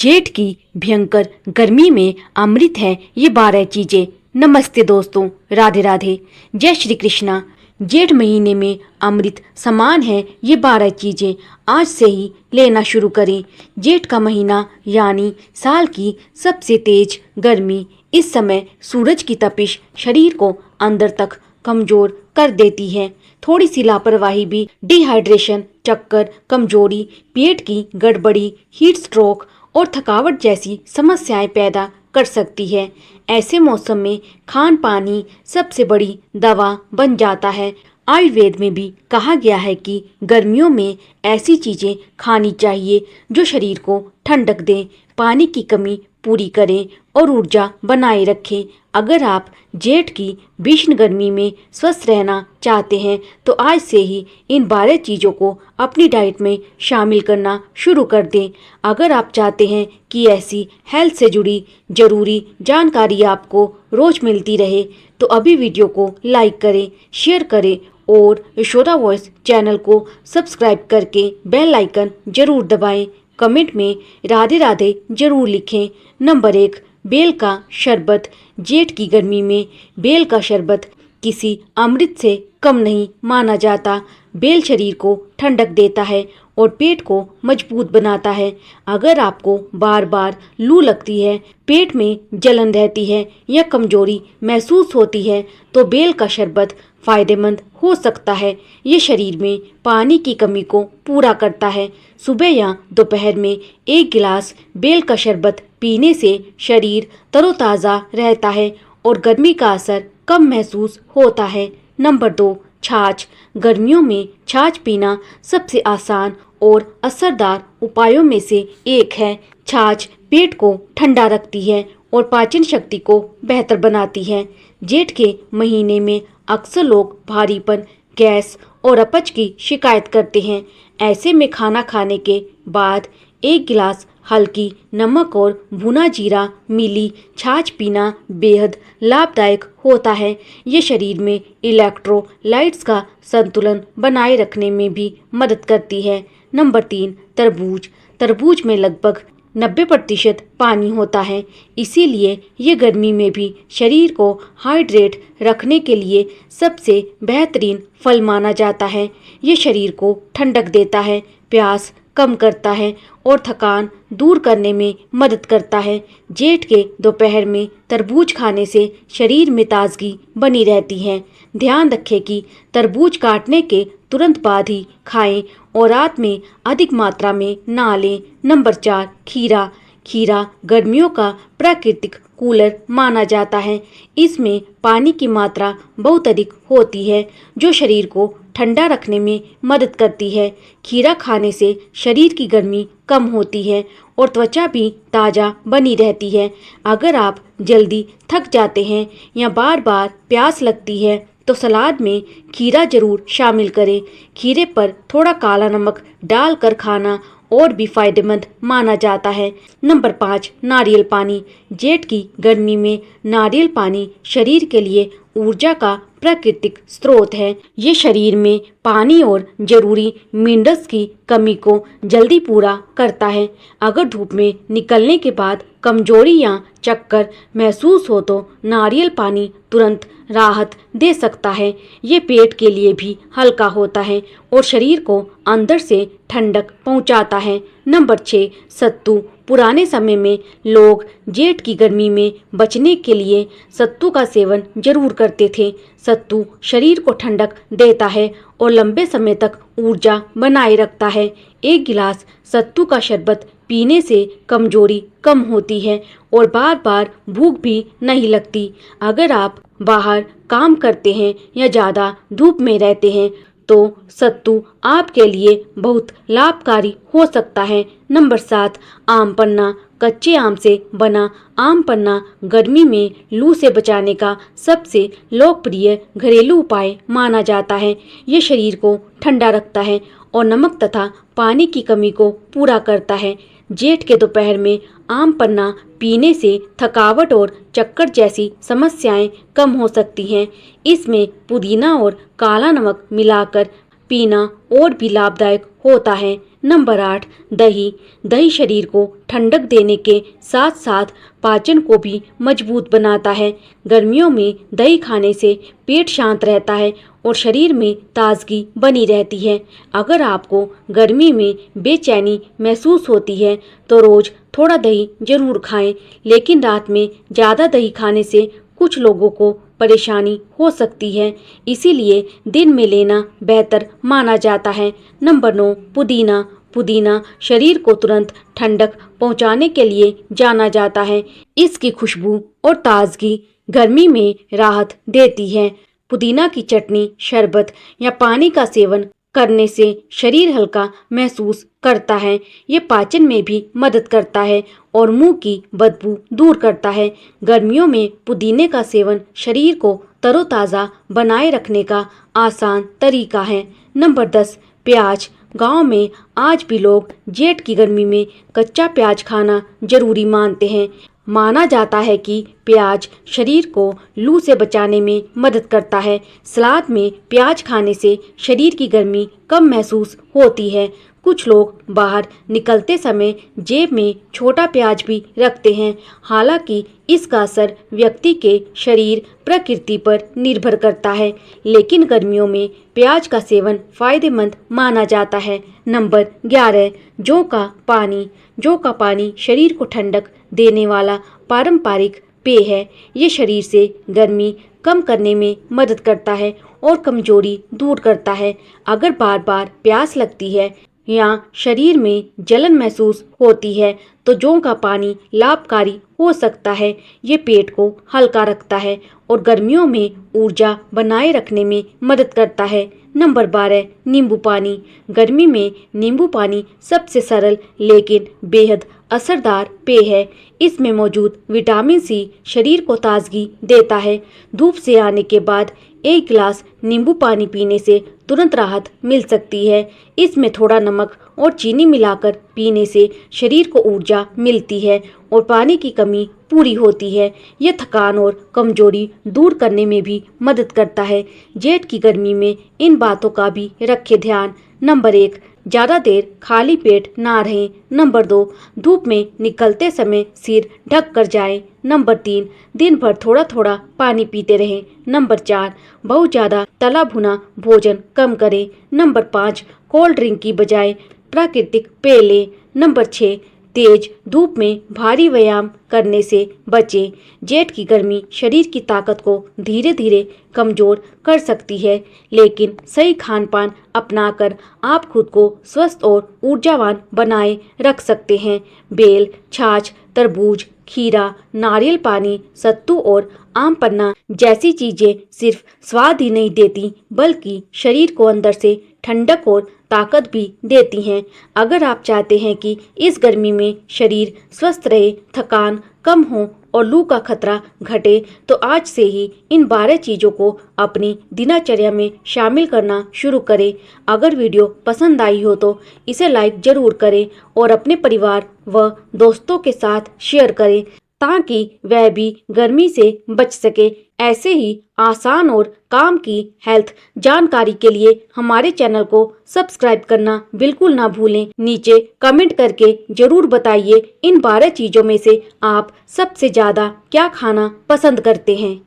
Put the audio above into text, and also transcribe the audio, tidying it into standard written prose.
जेठ की भयंकर गर्मी में अमृत है ये 12 चीजें। नमस्ते दोस्तों, राधे राधे, जय श्री कृष्णा। जेठ महीने में अमृत समान है ये 12 चीजें। आज से ही लेना शुरू करें। जेठ का महीना यानी साल की सबसे तेज गर्मी। इस समय सूरज की तपिश शरीर को अंदर तक कमजोर कर देती है। थोड़ी सी लापरवाही भी डिहाइड्रेशन, चक्कर, कमजोरी, पेट की गड़बड़ी, हीट स्ट्रोक और थकावट जैसी समस्याएं पैदा कर सकती है। ऐसे मौसम में खान पानी सबसे बड़ी दवा बन जाता है। आयुर्वेद में भी कहा गया है कि गर्मियों में ऐसी चीजें खानी चाहिए जो शरीर को ठंडक दें, पानी की कमी पूरी करें और ऊर्जा बनाए रखें। अगर आप जेठ की भीषण गर्मी में स्वस्थ रहना चाहते हैं तो आज से ही इन 12 चीज़ों को अपनी डाइट में शामिल करना शुरू कर दें। अगर आप चाहते हैं कि ऐसी हेल्थ से जुड़ी ज़रूरी जानकारी आपको रोज़ मिलती रहे तो अभी वीडियो को लाइक करें, शेयर करें और यशोदा वॉइस चैनल को सब्सक्राइब करके बेल आइकन जरूर दबाएं। कमेंट में राधे राधे जरूर लिखें। नंबर 1, बेल का शरबत। जेठ की गर्मी में बेल का शरबत किसी अमृत से कम नहीं माना जाता। बेल शरीर को ठंडक देता है और पेट को मजबूत बनाता है। अगर आपको बार बार लू लगती है, पेट में जलन रहती है या कमजोरी महसूस होती है तो बेल का शरबत फायदेमंद हो सकता है। ये शरीर में पानी की कमी को पूरा करता है। सुबह या दोपहर में 1 गिलास बेल का शरबत पीने से शरीर तरोताज़ा रहता है और गर्मी का असर कम महसूस होता है। नंबर 2, छाछ। गर्मियों में छाछ पीना सबसे आसान और असरदार उपायों में से एक है। छाछ पेट को ठंडा रखती है और पाचन शक्ति को बेहतर बनाती है। जेठ के महीने में अक्सर लोग भारीपन, गैस और अपच की शिकायत करते हैं। ऐसे में खाना खाने के बाद 1 गिलास हल्की नमक और भुना जीरा मिली छाछ पीना बेहद लाभदायक होता है। ये शरीर में इलेक्ट्रोलाइट्स का संतुलन बनाए रखने में भी मदद करती है। नंबर 3, तरबूज। तरबूज में लगभग 90% पानी होता है, इसीलिए ये गर्मी में भी शरीर को हाइड्रेट रखने के लिए सबसे बेहतरीन फल माना जाता है। ये शरीर को ठंडक देता है, प्यास कम करता है और थकान दूर करने में मदद करता है। जेठ के दोपहर में तरबूज खाने से शरीर में ताजगी बनी रहती है। ध्यान रखें कि तरबूज काटने के तुरंत बाद ही खाएं और रात में अधिक मात्रा में ना लें। नंबर 4, खीरा। खीरा गर्मियों का प्राकृतिक कूलर माना जाता है। इसमें पानी की मात्रा बहुत अधिक होती है जो शरीर को ठंडा रखने में मदद करती है। खीरा खाने से शरीर की गर्मी कम होती है और त्वचा भी ताज़ा बनी रहती है। अगर आप जल्दी थक जाते हैं या बार बार प्यास लगती है तो सलाद में खीरा जरूर शामिल करें। खीरे पर थोड़ा काला नमक डालकर खाना और भी फायदेमंद माना जाता है। नंबर 5, नारियल पानी। जेठ की गर्मी में नारियल पानी शरीर के लिए ऊर्जा का प्राकृतिक स्रोत है। ये शरीर में पानी और जरूरी मिनरल्स की कमी को जल्दी पूरा करता है। अगर धूप में निकलने के बाद कमजोरी या चक्कर महसूस हो तो नारियल पानी तुरंत राहत दे सकता है। ये पेट के लिए भी हल्का होता है और शरीर को अंदर से ठंडक पहुंचाता है। नंबर 6, सत्तू। पुराने समय में लोग जेठ की गर्मी में बचने के लिए सत्तू का सेवन जरूर करते थे। सत्तू शरीर को ठंडक देता है और लंबे समय तक ऊर्जा बनाए रखता है। 1 गिलास सत्तू का शरबत पीने से कमजोरी कम होती है और बार बार भूख भी नहीं लगती। अगर आप बाहर काम करते हैं या ज़्यादा धूप में रहते हैं तो सत्तू आपके लिए बहुत लाभकारी हो सकता है। नंबर 7, आम पन्ना। कच्चे आम से बना आम पन्ना गर्मी में लू से बचाने का सबसे लोकप्रिय घरेलू उपाय माना जाता है। ये शरीर को ठंडा रखता है और नमक तथा पानी की कमी को पूरा करता है। जेठ के दोपहर में आम पन्ना पीने से थकावट और चक्कर जैसी समस्याएं कम हो सकती हैं। इसमें पुदीना और काला नमक मिलाकर पीना और भी लाभदायक होता है। नंबर 8, दही। दही शरीर को ठंडक देने के साथ साथ पाचन को भी मजबूत बनाता है। गर्मियों में दही खाने से पेट शांत रहता है और शरीर में ताजगी बनी रहती है। अगर आपको गर्मी में बेचैनी महसूस होती है तो रोज थोड़ा दही जरूर खाएं, लेकिन रात में ज़्यादा दही खाने से कुछ लोगों को परेशानी हो सकती है, इसीलिए दिन में लेना बेहतर माना जाता है। नंबर 9, पुदीना। पुदीना शरीर को तुरंत ठंडक पहुंचाने के लिए जाना जाता है। इसकी खुशबू और ताजगी गर्मी में राहत देती है। पुदीना की चटनी, शरबत या पानी का सेवन करने से शरीर हल्का महसूस करता है। ये पाचन में भी मदद करता है और मुंह की बदबू दूर करता है। गर्मियों में पुदीने का सेवन शरीर को तरोताज़ा बनाए रखने का आसान तरीका है। नंबर 10, प्याज। गांव में आज भी लोग जेठ की गर्मी में कच्चा प्याज खाना जरूरी मानते हैं। माना जाता है कि प्याज शरीर को लू से बचाने में मदद करता है। सलाद में प्याज खाने से शरीर की गर्मी कम महसूस होती है। कुछ लोग बाहर निकलते समय जेब में छोटा प्याज भी रखते हैं। हालांकि इसका असर व्यक्ति के शरीर प्रकृति पर निर्भर करता है, लेकिन गर्मियों में प्याज का सेवन फायदेमंद माना जाता है। नंबर 11, जौ का पानी। जौ का पानी शरीर को ठंडक देने वाला पारंपरिक पेय है। ये शरीर से गर्मी कम करने में मदद करता है और कमजोरी दूर करता है। अगर बार बार प्यास लगती है या शरीर में जलन महसूस होती है तो जौ का पानी लाभकारी हो सकता है। ये पेट को हल्का रखता है और गर्मियों में ऊर्जा बनाए रखने में मदद करता है। नंबर 12, नींबू पानी। गर्मी में नींबू पानी सबसे सरल लेकिन बेहद असरदार पेय है। इसमें मौजूद विटामिन सी शरीर को ताजगी देता है। धूप से आने के बाद एक गिलास नींबू पानी पीने से तुरंत राहत मिल सकती है। इसमें थोड़ा नमक और चीनी मिलाकर पीने से शरीर को ऊर्जा मिलती है और पानी की कमी पूरी होती है। यह थकान और कमजोरी दूर करने में भी मदद करता है। जेठ की गर्मी में इन बातों का भी रखें ध्यान। नंबर 1, ज़्यादा देर खाली पेट ना रहें। नंबर 2, धूप में निकलते समय सिर ढक कर जाएं। नंबर 3, दिन भर थोड़ा थोड़ा पानी पीते रहें। नंबर 4, बहुत ज़्यादा तला भुना भोजन कम करें। नंबर 5, कोल्ड ड्रिंक की बजाय प्राकृतिक पेय लें। नंबर 6, तेज धूप में भारी व्यायाम करने से बचें। जेठ की गर्मी शरीर की ताकत को धीरे धीरे कमजोर कर सकती है, लेकिन सही खान पान अपनाकर आप खुद को स्वस्थ और ऊर्जावान बनाए रख सकते हैं। बेल, छाछ, तरबूज, खीरा, नारियल पानी, सत्तू और आम पन्ना जैसी चीजें सिर्फ स्वाद ही नहीं देती बल्कि शरीर को अंदर से ठंडक और ताकत भी देती हैं। अगर आप चाहते हैं कि इस गर्मी में शरीर स्वस्थ रहे, थकान कम हो और लू का खतरा घटे, तो आज से ही इन 12 चीज़ों को अपनी दिनचर्या में शामिल करना शुरू करें। अगर वीडियो पसंद आई हो तो इसे लाइक ज़रूर करें और अपने परिवार व दोस्तों के साथ शेयर करें ताकि वह भी गर्मी से बच सके। ऐसे ही आसान और काम की हेल्थ जानकारी के लिए हमारे चैनल को सब्सक्राइब करना बिल्कुल ना भूलें। नीचे कमेंट करके जरूर बताइए इन 12 चीज़ों में से आप सबसे ज़्यादा क्या खाना पसंद करते हैं।